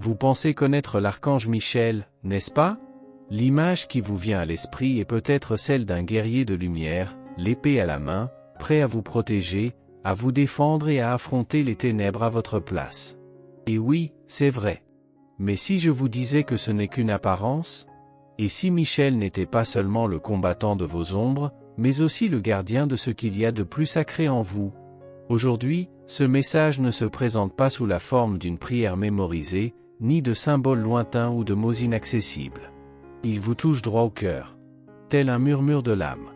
Vous pensez connaître l'archange Michel, n'est-ce pas? L'image qui vous vient à l'esprit est peut-être celle d'un guerrier de lumière, l'épée à la main, prêt à vous protéger, à vous défendre et à affronter les ténèbres à votre place. Et oui, c'est vrai. Mais si je vous disais que ce n'est qu'une apparence? Et si Michel n'était pas seulement le combattant de vos ombres, mais aussi le gardien de ce qu'il y a de plus sacré en vous? Aujourd'hui, ce message ne se présente pas sous la forme d'une prière mémorisée, ni de symboles lointains ou de mots inaccessibles. Il vous touche droit au cœur. Tel un murmure de l'âme.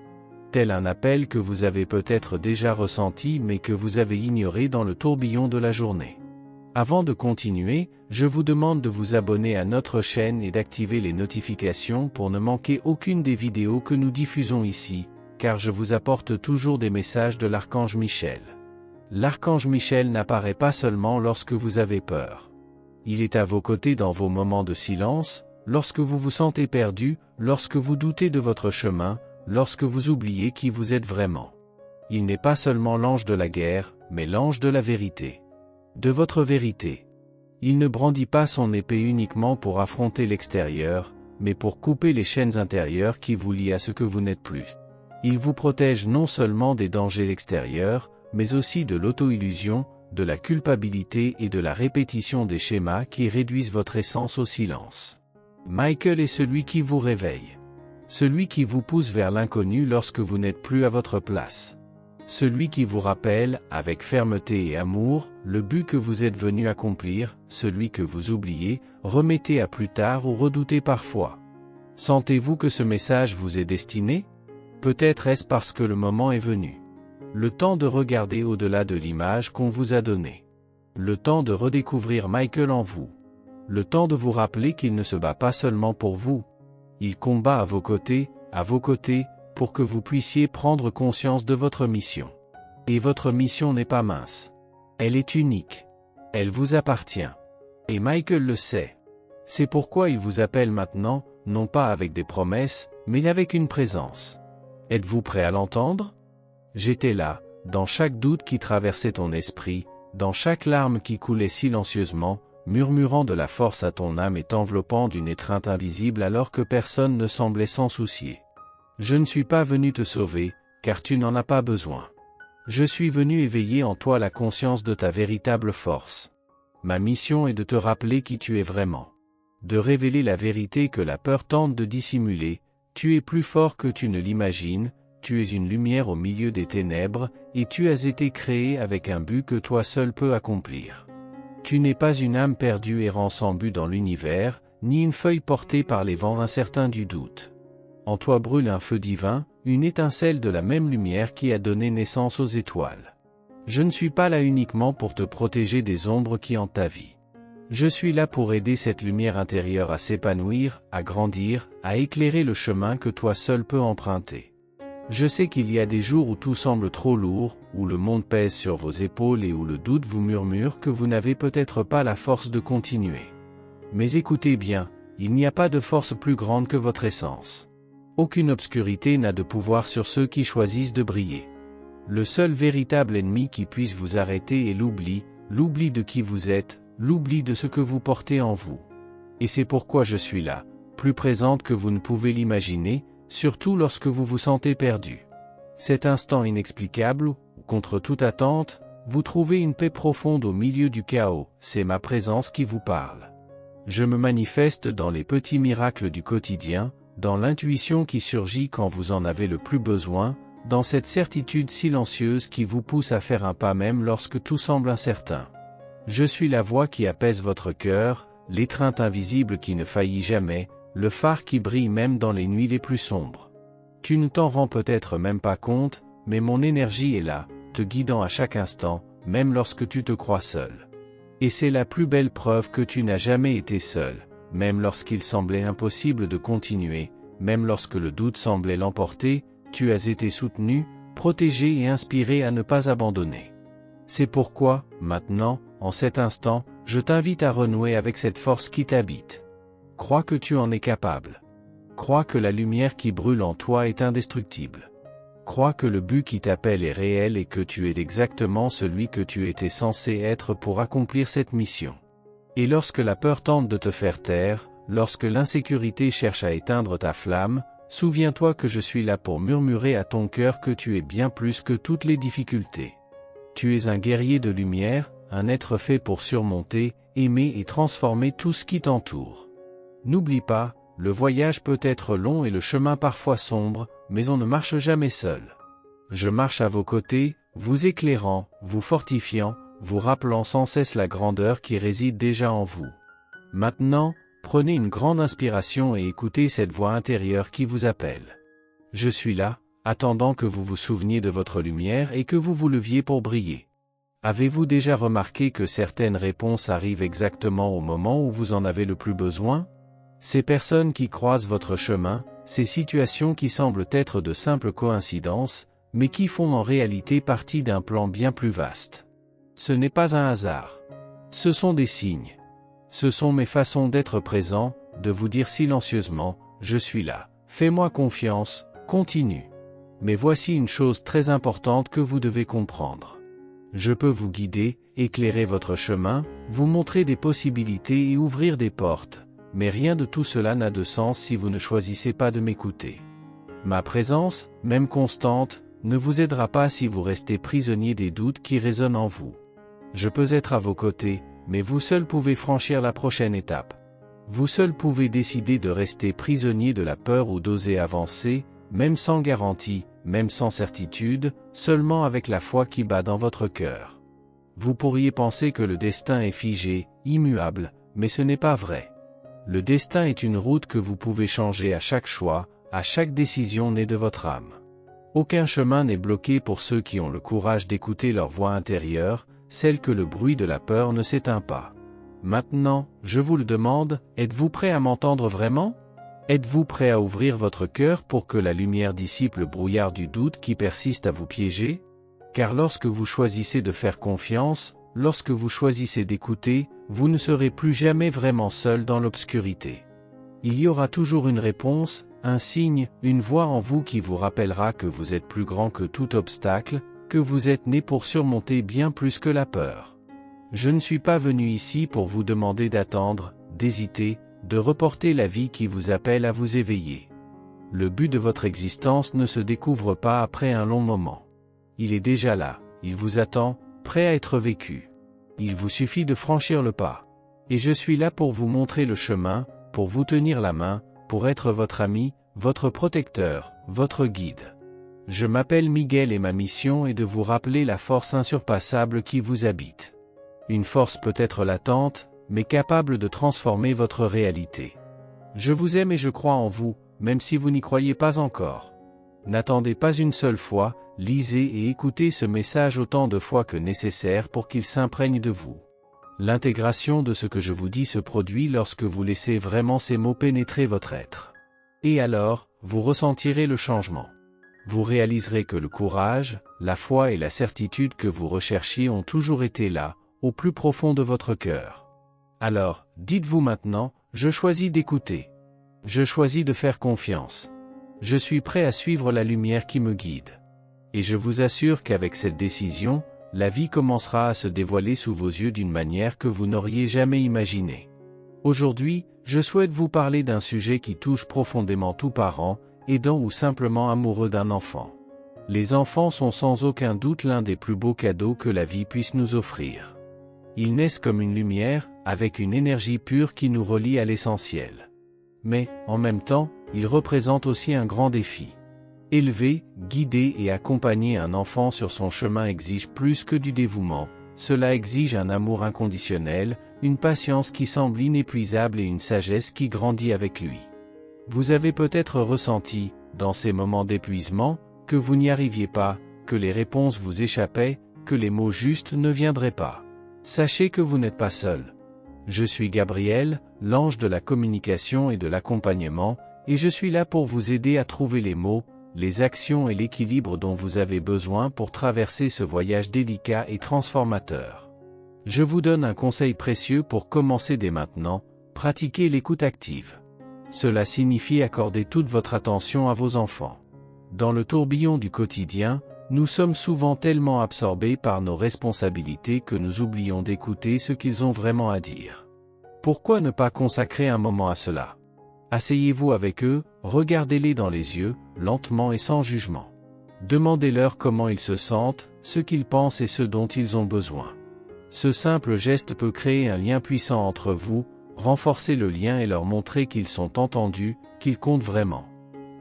Tel un appel que vous avez peut-être déjà ressenti mais que vous avez ignoré dans le tourbillon de la journée. Avant de continuer, je vous demande de vous abonner à notre chaîne et d'activer les notifications pour ne manquer aucune des vidéos que nous diffusons ici, car je vous apporte toujours des messages de l'archange Michel. L'archange Michel n'apparaît pas seulement lorsque vous avez peur. Il est à vos côtés dans vos moments de silence, lorsque vous vous sentez perdu, lorsque vous doutez de votre chemin, lorsque vous oubliez qui vous êtes vraiment. Il n'est pas seulement l'ange de la guerre, mais l'ange de la vérité. De votre vérité. Il ne brandit pas son épée uniquement pour affronter l'extérieur, mais pour couper les chaînes intérieures qui vous lient à ce que vous n'êtes plus. Il vous protège non seulement des dangers extérieurs, mais aussi de l'auto-illusion, de la culpabilité et de la répétition des schémas qui réduisent votre essence au silence. Michael est celui qui vous réveille. Celui qui vous pousse vers l'inconnu lorsque vous n'êtes plus à votre place. Celui qui vous rappelle, avec fermeté et amour, le but que vous êtes venu accomplir, celui que vous oubliez, remettez à plus tard ou redoutez parfois. Sentez-vous que ce message vous est destiné? Peut-être est-ce parce que le moment est venu. Le temps de regarder au-delà de l'image qu'on vous a donnée. Le temps de redécouvrir Michael en vous. Le temps de vous rappeler qu'il ne se bat pas seulement pour vous. Il combat à vos côtés, pour que vous puissiez prendre conscience de votre mission. Et votre mission n'est pas mince. Elle est unique. Elle vous appartient. Et Michael le sait. C'est pourquoi il vous appelle maintenant, non pas avec des promesses, mais avec une présence. Êtes-vous prêt à l'entendre? J'étais là, dans chaque doute qui traversait ton esprit, dans chaque larme qui coulait silencieusement, murmurant de la force à ton âme et t'enveloppant d'une étreinte invisible alors que personne ne semblait s'en soucier. Je ne suis pas venu te sauver, car tu n'en as pas besoin. Je suis venu éveiller en toi la conscience de ta véritable force. Ma mission est de te rappeler qui tu es vraiment. De révéler la vérité que la peur tente de dissimuler. Tu es plus fort que tu ne l'imagines, tu es une lumière au milieu des ténèbres, et tu as été créé avec un but que toi seul peux accomplir. Tu n'es pas une âme perdue errant sans but dans l'univers, ni une feuille portée par les vents incertains du doute. En toi brûle un feu divin, une étincelle de la même lumière qui a donné naissance aux étoiles. Je ne suis pas là uniquement pour te protéger des ombres qui hantent ta vie. Je suis là pour aider cette lumière intérieure à s'épanouir, à grandir, à éclairer le chemin que toi seul peux emprunter. Je sais qu'il y a des jours où tout semble trop lourd, où le monde pèse sur vos épaules et où le doute vous murmure que vous n'avez peut-être pas la force de continuer. Mais écoutez bien, il n'y a pas de force plus grande que votre essence. Aucune obscurité n'a de pouvoir sur ceux qui choisissent de briller. Le seul véritable ennemi qui puisse vous arrêter est l'oubli de qui vous êtes, l'oubli de ce que vous portez en vous. Et c'est pourquoi je suis là, plus présente que vous ne pouvez l'imaginer, surtout lorsque vous vous sentez perdu. Cet instant inexplicable où, contre toute attente, vous trouvez une paix profonde au milieu du chaos, c'est ma présence qui vous parle. Je me manifeste dans les petits miracles du quotidien, dans l'intuition qui surgit quand vous en avez le plus besoin, dans cette certitude silencieuse qui vous pousse à faire un pas même lorsque tout semble incertain. Je suis la voix qui apaise votre cœur, l'étreinte invisible qui ne faillit jamais, le phare qui brille même dans les nuits les plus sombres. Tu ne t'en rends peut-être même pas compte, mais mon énergie est là, te guidant à chaque instant, même lorsque tu te crois seul. Et c'est la plus belle preuve que tu n'as jamais été seul. Même lorsqu'il semblait impossible de continuer, même lorsque le doute semblait l'emporter, tu as été soutenu, protégé et inspiré à ne pas abandonner. C'est pourquoi, maintenant, en cet instant, je t'invite à renouer avec cette force qui t'habite. Crois que tu en es capable. Crois que la lumière qui brûle en toi est indestructible. Crois que le but qui t'appelle est réel et que tu es exactement celui que tu étais censé être pour accomplir cette mission. Et lorsque la peur tente de te faire taire, lorsque l'insécurité cherche à éteindre ta flamme, souviens-toi que je suis là pour murmurer à ton cœur que tu es bien plus que toutes les difficultés. Tu es un guerrier de lumière, un être fait pour surmonter, aimer et transformer tout ce qui t'entoure. N'oublie pas, le voyage peut être long et le chemin parfois sombre, mais on ne marche jamais seul. Je marche à vos côtés, vous éclairant, vous fortifiant, vous rappelant sans cesse la grandeur qui réside déjà en vous. Maintenant, prenez une grande inspiration et écoutez cette voix intérieure qui vous appelle. Je suis là, attendant que vous vous souveniez de votre lumière et que vous vous leviez pour briller. Avez-vous déjà remarqué que certaines réponses arrivent exactement au moment où vous en avez le plus besoin? Ces personnes qui croisent votre chemin, ces situations qui semblent être de simples coïncidences, mais qui font en réalité partie d'un plan bien plus vaste. Ce n'est pas un hasard. Ce sont des signes. Ce sont mes façons d'être présent, de vous dire silencieusement, je suis là, fais-moi confiance, continue. Mais voici une chose très importante que vous devez comprendre. Je peux vous guider, éclairer votre chemin, vous montrer des possibilités et ouvrir des portes, mais rien de tout cela n'a de sens si vous ne choisissez pas de m'écouter. Ma présence, même constante, ne vous aidera pas si vous restez prisonnier des doutes qui résonnent en vous. Je peux être à vos côtés, mais vous seul pouvez franchir la prochaine étape. Vous seul pouvez décider de rester prisonnier de la peur ou d'oser avancer, même sans garantie, même sans certitude, seulement avec la foi qui bat dans votre cœur. Vous pourriez penser que le destin est figé, immuable, mais ce n'est pas vrai. Le destin est une route que vous pouvez changer à chaque choix, à chaque décision née de votre âme. Aucun chemin n'est bloqué pour ceux qui ont le courage d'écouter leur voix intérieure, celle que le bruit de la peur ne s'éteint pas. Maintenant, je vous le demande, êtes-vous prêt à m'entendre vraiment? Êtes-vous prêt à ouvrir votre cœur pour que la lumière dissipe le brouillard du doute qui persiste à vous piéger? Car lorsque vous choisissez de faire confiance, lorsque vous choisissez d'écouter, vous ne serez plus jamais vraiment seul dans l'obscurité. Il y aura toujours une réponse, un signe, une voix en vous qui vous rappellera que vous êtes plus grand que tout obstacle, que vous êtes né pour surmonter bien plus que la peur. Je ne suis pas venu ici pour vous demander d'attendre, d'hésiter, de reporter la vie qui vous appelle à vous éveiller. Le but de votre existence ne se découvre pas après un long moment. Il est déjà là, il vous attend, prêt à être vécu. Il vous suffit de franchir le pas. Et je suis là pour vous montrer le chemin, pour vous tenir la main, pour être votre ami, votre protecteur, votre guide. Je m'appelle Miguel et ma mission est de vous rappeler la force insurpassable qui vous habite. Une force peut-être latente, mais capable de transformer votre réalité. Je vous aime et je crois en vous, même si vous n'y croyez pas encore. N'attendez pas une seule fois, lisez et écoutez ce message autant de fois que nécessaire pour qu'il s'imprègne de vous. L'intégration de ce que je vous dis se produit lorsque vous laissez vraiment ces mots pénétrer votre être. Et alors, vous ressentirez le changement. Vous réaliserez que le courage, la foi et la certitude que vous recherchiez ont toujours été là, au plus profond de votre cœur. Alors, dites-vous maintenant, je choisis d'écouter. Je choisis de faire confiance. Je suis prêt à suivre la lumière qui me guide. Et je vous assure qu'avec cette décision, la vie commencera à se dévoiler sous vos yeux d'une manière que vous n'auriez jamais imaginée. Aujourd'hui, je souhaite vous parler d'un sujet qui touche profondément tout parent, aidant ou simplement amoureux d'un enfant. Les enfants sont sans aucun doute l'un des plus beaux cadeaux que la vie puisse nous offrir. Ils naissent comme une lumière, avec une énergie pure qui nous relie à l'essentiel. Mais, en même temps, ils représentent aussi un grand défi. Élever, guider et accompagner un enfant sur son chemin exige plus que du dévouement, cela exige un amour inconditionnel, une patience qui semble inépuisable et une sagesse qui grandit avec lui. Vous avez peut-être ressenti, dans ces moments d'épuisement, que vous n'y arriviez pas, que les réponses vous échappaient, que les mots justes ne viendraient pas. Sachez que vous n'êtes pas seul. Je suis Gabriel, l'ange de la communication et de l'accompagnement, et je suis là pour vous aider à trouver les mots, les actions et l'équilibre dont vous avez besoin pour traverser ce voyage délicat et transformateur. Je vous donne un conseil précieux pour commencer dès maintenant, pratiquez l'écoute active. Cela signifie accorder toute votre attention à vos enfants. Dans le tourbillon du quotidien, nous sommes souvent tellement absorbés par nos responsabilités que nous oublions d'écouter ce qu'ils ont vraiment à dire. Pourquoi ne pas consacrer un moment à cela? Asseyez-vous avec eux, regardez-les dans les yeux, lentement et sans jugement. Demandez-leur comment ils se sentent, ce qu'ils pensent et ce dont ils ont besoin. Ce simple geste peut créer un lien puissant entre vous, renforcer le lien et leur montrer qu'ils sont entendus, qu'ils comptent vraiment.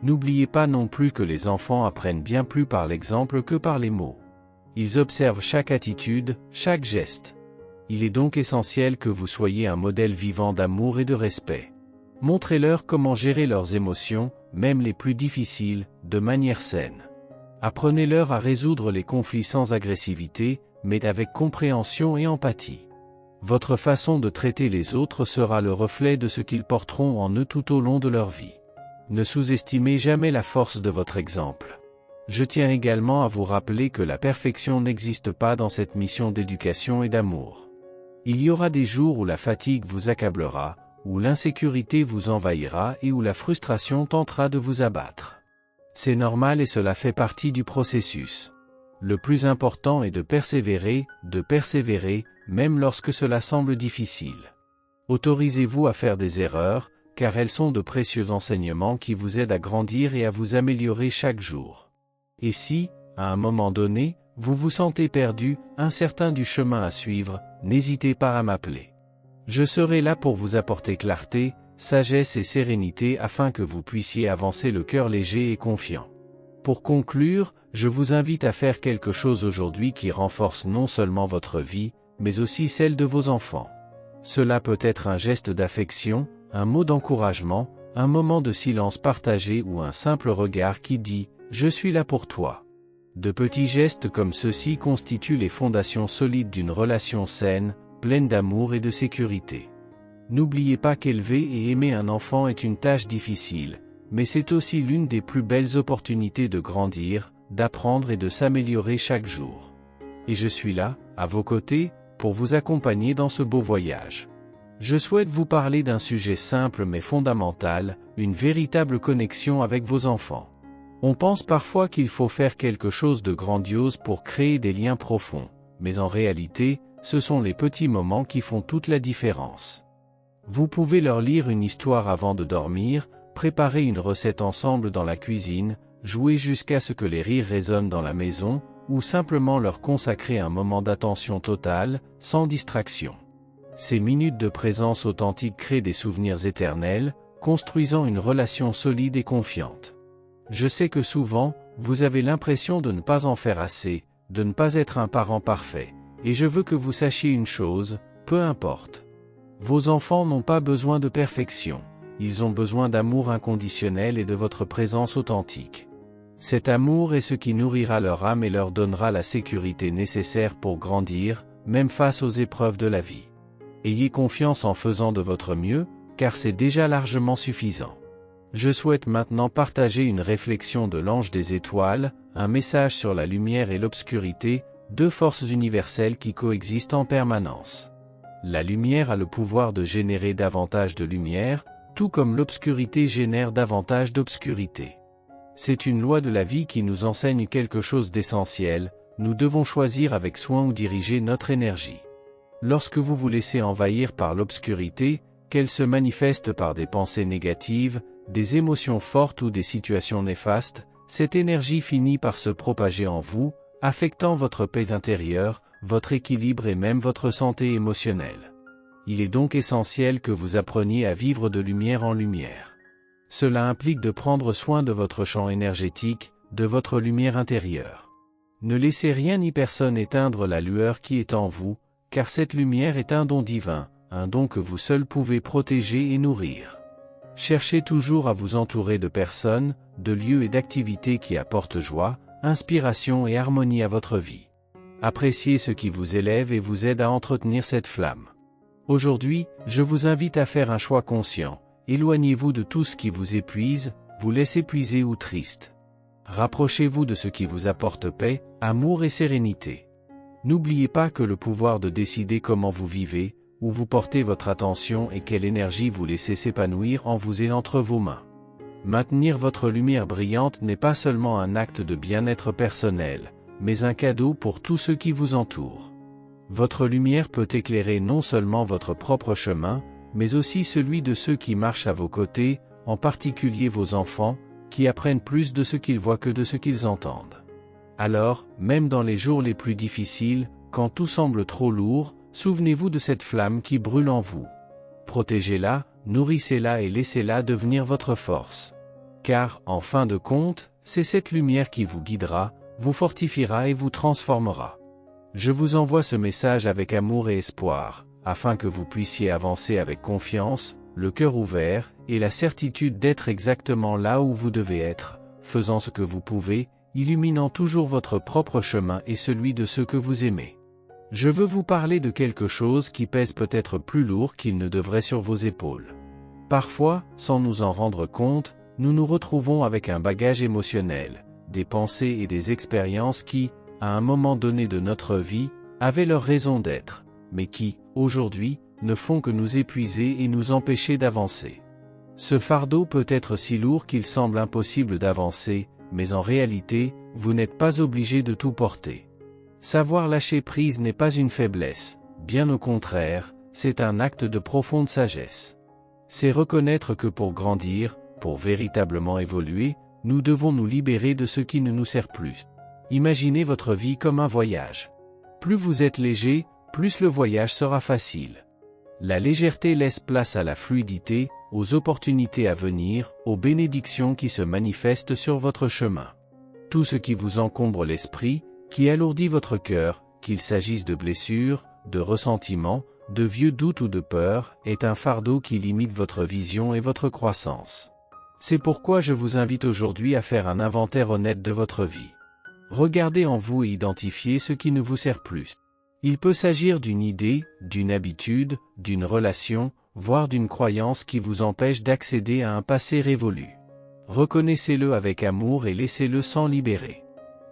N'oubliez pas non plus que les enfants apprennent bien plus par l'exemple que par les mots. Ils observent chaque attitude, chaque geste. Il est donc essentiel que vous soyez un modèle vivant d'amour et de respect. Montrez-leur comment gérer leurs émotions, même les plus difficiles, de manière saine. Apprenez-leur à résoudre les conflits sans agressivité, mais avec compréhension et empathie. Votre façon de traiter les autres sera le reflet de ce qu'ils porteront en eux tout au long de leur vie. Ne sous-estimez jamais la force de votre exemple. Je tiens également à vous rappeler que la perfection n'existe pas dans cette mission d'éducation et d'amour. Il y aura des jours où la fatigue vous accablera, où l'insécurité vous envahira et où la frustration tentera de vous abattre. C'est normal et cela fait partie du processus. Le plus important est de persévérer, même lorsque cela semble difficile. Autorisez-vous à faire des erreurs, car elles sont de précieux enseignements qui vous aident à grandir et à vous améliorer chaque jour. Et si, à un moment donné, vous vous sentez perdu, incertain du chemin à suivre, n'hésitez pas à m'appeler. Je serai là pour vous apporter clarté, sagesse et sérénité afin que vous puissiez avancer le cœur léger et confiant. Pour conclure, je vous invite à faire quelque chose aujourd'hui qui renforce non seulement votre vie, mais aussi celle de vos enfants. Cela peut être un geste d'affection, un mot d'encouragement, un moment de silence partagé ou un simple regard qui dit « Je suis là pour toi ». De petits gestes comme ceux-ci constituent les fondations solides d'une relation saine, pleine d'amour et de sécurité. N'oubliez pas qu'élever et aimer un enfant est une tâche difficile, mais c'est aussi l'une des plus belles opportunités de grandir, d'apprendre et de s'améliorer chaque jour. Et je suis là, à vos côtés, pour vous accompagner dans ce beau voyage. Je souhaite vous parler d'un sujet simple mais fondamental, une véritable connexion avec vos enfants. On pense parfois qu'il faut faire quelque chose de grandiose pour créer des liens profonds, mais en réalité, ce sont les petits moments qui font toute la différence. Vous pouvez leur lire une histoire avant de dormir, préparer une recette ensemble dans la cuisine, jouer jusqu'à ce que les rires résonnent dans la maison, ou simplement leur consacrer un moment d'attention totale, sans distraction. Ces minutes de présence authentique créent des souvenirs éternels, construisant une relation solide et confiante. Je sais que souvent, vous avez l'impression de ne pas en faire assez, de ne pas être un parent parfait, et je veux que vous sachiez une chose, peu importe. Vos enfants n'ont pas besoin de perfection, ils ont besoin d'amour inconditionnel et de votre présence authentique. Cet amour est ce qui nourrira leur âme et leur donnera la sécurité nécessaire pour grandir, même face aux épreuves de la vie. Ayez confiance en faisant de votre mieux, car c'est déjà largement suffisant. Je souhaite maintenant partager une réflexion de l'ange des étoiles, un message sur la lumière et l'obscurité, deux forces universelles qui coexistent en permanence. La lumière a le pouvoir de générer davantage de lumière, tout comme l'obscurité génère davantage d'obscurité. C'est une loi de la vie qui nous enseigne quelque chose d'essentiel, nous devons choisir avec soin où diriger notre énergie. Lorsque vous vous laissez envahir par l'obscurité, qu'elle se manifeste par des pensées négatives, des émotions fortes ou des situations néfastes, cette énergie finit par se propager en vous, affectant votre paix intérieure, votre équilibre et même votre santé émotionnelle. Il est donc essentiel que vous appreniez à vivre de lumière en lumière. Cela implique de prendre soin de votre champ énergétique, de votre lumière intérieure. Ne laissez rien ni personne éteindre la lueur qui est en vous, car cette lumière est un don divin, un don que vous seul pouvez protéger et nourrir. Cherchez toujours à vous entourer de personnes, de lieux et d'activités qui apportent joie, inspiration et harmonie à votre vie. Appréciez ce qui vous élève et vous aide à entretenir cette flamme. Aujourd'hui, je vous invite à faire un choix conscient. Éloignez-vous de tout ce qui vous épuise, vous laisse épuisé ou triste. Rapprochez-vous de ce qui vous apporte paix, amour et sérénité. N'oubliez pas que le pouvoir de décider comment vous vivez, où vous portez votre attention et quelle énergie vous laissez s'épanouir en vous est entre vos mains. Maintenir votre lumière brillante n'est pas seulement un acte de bien-être personnel, mais un cadeau pour tous ceux qui vous entourent. Votre lumière peut éclairer non seulement votre propre chemin, mais aussi celui de ceux qui marchent à vos côtés, en particulier vos enfants, qui apprennent plus de ce qu'ils voient que de ce qu'ils entendent. Alors, même dans les jours les plus difficiles, quand tout semble trop lourd, souvenez-vous de cette flamme qui brûle en vous. Protégez-la, nourrissez-la et laissez-la devenir votre force. Car, en fin de compte, c'est cette lumière qui vous guidera, vous fortifiera et vous transformera. Je vous envoie ce message avec amour et espoir, afin que vous puissiez avancer avec confiance, le cœur ouvert, et la certitude d'être exactement là où vous devez être, faisant ce que vous pouvez, illuminant toujours votre propre chemin et celui de ceux que vous aimez. Je veux vous parler de quelque chose qui pèse peut-être plus lourd qu'il ne devrait sur vos épaules. Parfois, sans nous en rendre compte, nous nous retrouvons avec un bagage émotionnel, des pensées et des expériences qui, à un moment donné de notre vie, avaient leur raison d'être, mais qui, aujourd'hui, ne font que nous épuiser et nous empêcher d'avancer. Ce fardeau peut être si lourd qu'il semble impossible d'avancer, mais en réalité, vous n'êtes pas obligé de tout porter. Savoir lâcher prise n'est pas une faiblesse, bien au contraire, c'est un acte de profonde sagesse. C'est reconnaître que pour grandir, pour véritablement évoluer, nous devons nous libérer de ce qui ne nous sert plus. Imaginez votre vie comme un voyage. Plus vous êtes léger, plus le voyage sera facile. La légèreté laisse place à la fluidité, aux opportunités à venir, aux bénédictions qui se manifestent sur votre chemin. Tout ce qui vous encombre l'esprit, qui alourdit votre cœur, qu'il s'agisse de blessures, de ressentiments, de vieux doutes ou de peurs, est un fardeau qui limite votre vision et votre croissance. C'est pourquoi je vous invite aujourd'hui à faire un inventaire honnête de votre vie. Regardez en vous et identifiez ce qui ne vous sert plus. Il peut s'agir d'une idée, d'une habitude, d'une relation, voire d'une croyance qui vous empêche d'accéder à un passé révolu. Reconnaissez-le avec amour et laissez-le s'en libérer.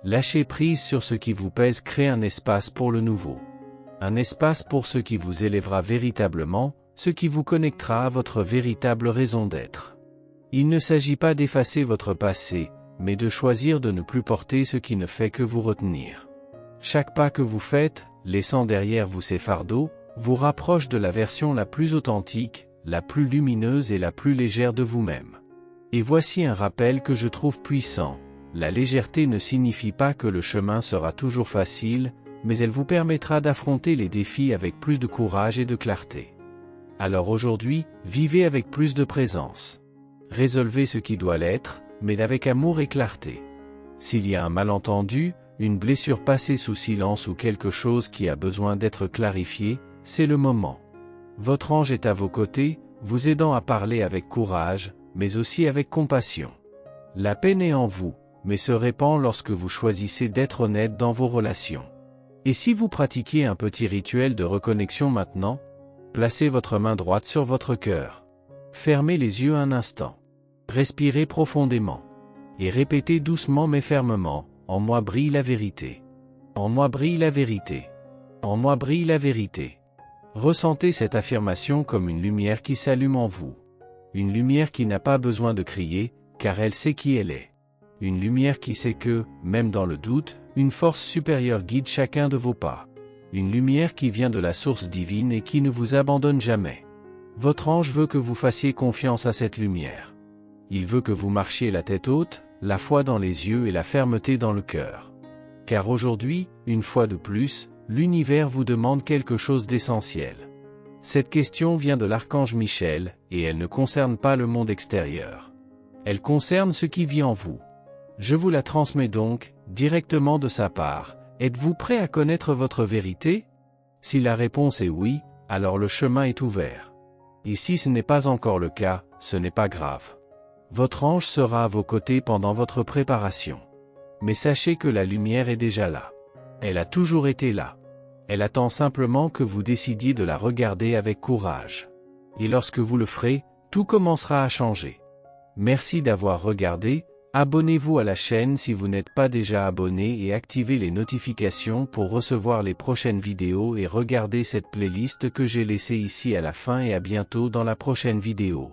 Lâchez prise sur ce qui vous pèse, créez un espace pour le nouveau. Un espace pour ce qui vous élèvera véritablement, ce qui vous connectera à votre véritable raison d'être. Il ne s'agit pas d'effacer votre passé, mais de choisir de ne plus porter ce qui ne fait que vous retenir. Chaque pas que vous faites, laissant derrière vous ces fardeaux, vous rapproche de la version la plus authentique, la plus lumineuse et la plus légère de vous-même. Et voici un rappel que je trouve puissant. La légèreté ne signifie pas que le chemin sera toujours facile, mais elle vous permettra d'affronter les défis avec plus de courage et de clarté. Alors aujourd'hui, vivez avec plus de présence. Résolvez ce qui doit l'être, mais avec amour et clarté. S'il y a un malentendu, une blessure passée sous silence ou quelque chose qui a besoin d'être clarifié, c'est le moment. Votre ange est à vos côtés, vous aidant à parler avec courage, mais aussi avec compassion. La paix naît en vous, mais se répand lorsque vous choisissez d'être honnête dans vos relations. Et si vous pratiquiez un petit rituel de reconnexion maintenant, placez votre main droite sur votre cœur. Fermez les yeux un instant. Respirez profondément. Et répétez doucement mais fermement, en moi brille la vérité. En moi brille la vérité. En moi brille la vérité. Ressentez cette affirmation comme une lumière qui s'allume en vous. Une lumière qui n'a pas besoin de crier, car elle sait qui elle est. Une lumière qui sait que, même dans le doute, une force supérieure guide chacun de vos pas. Une lumière qui vient de la source divine et qui ne vous abandonne jamais. Votre ange veut que vous fassiez confiance à cette lumière. Il veut que vous marchiez la tête haute, la foi dans les yeux et la fermeté dans le cœur. Car aujourd'hui, une fois de plus, l'univers vous demande quelque chose d'essentiel. Cette question vient de l'archange Michel, et elle ne concerne pas le monde extérieur. Elle concerne ce qui vit en vous. Je vous la transmets donc, directement de sa part. Êtes-vous prêt à connaître votre vérité? Si la réponse est oui, alors le chemin est ouvert. Et si ce n'est pas encore le cas, ce n'est pas grave. Votre ange sera à vos côtés pendant votre préparation. Mais sachez que la lumière est déjà là. Elle a toujours été là. Elle attend simplement que vous décidiez de la regarder avec courage. Et lorsque vous le ferez, tout commencera à changer. Merci d'avoir regardé. Abonnez-vous à la chaîne si vous n'êtes pas déjà abonné et activez les notifications pour recevoir les prochaines vidéos et regardez cette playlist que j'ai laissée ici à la fin et à bientôt dans la prochaine vidéo.